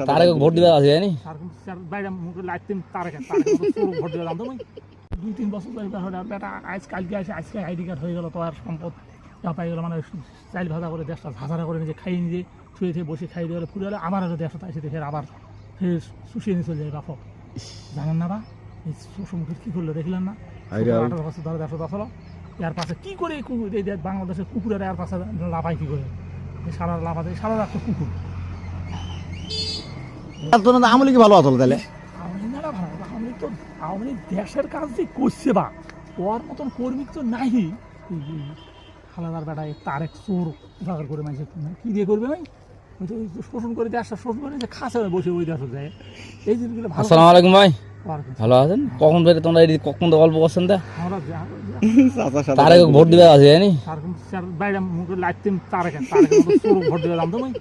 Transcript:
তারে ভোট দিবা আছে জানি বাইরে মুখে লাইতেম তারে ভোট দিবা জানতো আমি 2-3 বছর বেটা কালকে আসে আজকে আইডি কার্ড হয়ে গেল তো আর সম্পদ পাই গেল মানে চাইল ভাজা করে দেশটা ঝাঁঝারা করে নিজে খাইয়ে নিজে শুয়ে থেকে বসে খাইয়ে দিয়ে ফুলে হলে আবার আরো দেশটা এসে দেখে আবার শুষিয়ে নিয়ে চলে যায় বাপ জানেন না বা এই সুসমুখের কী করলো দেখলেন না 18 বছর ধরে দেশটা হলো এর পাশে কী করে এই বাংলাদেশের কুকুরের এর পাশে লাফায় কী করে সারা লাফা দেয় সারা রাখতো কুকুর আমলি কি ভালো হতো তাহলে আওয়ামী লীগ দেশের কাজ যে করছে বা ওর মতন কর্মী তো নাই খালাদার বেটায় তার এক চোর উঠাগার করে মাইছে কী দিয়ে করবে ভাই ওই তো শোষণ করে দেশটা শোষণ করে যে খাসে বসে ওই দেশ যায় এই জিনিসগুলো ভালো। আসসালামু আলাইকুম ভাই, ভালো আছেন? কখন বেরে তোমরা কখন তো গল্প করছেন তা তারে ভোট দিবা আছে জানি বাইরে মুখে লাইতেম তারে ভোট দিবা জানতো ভাই।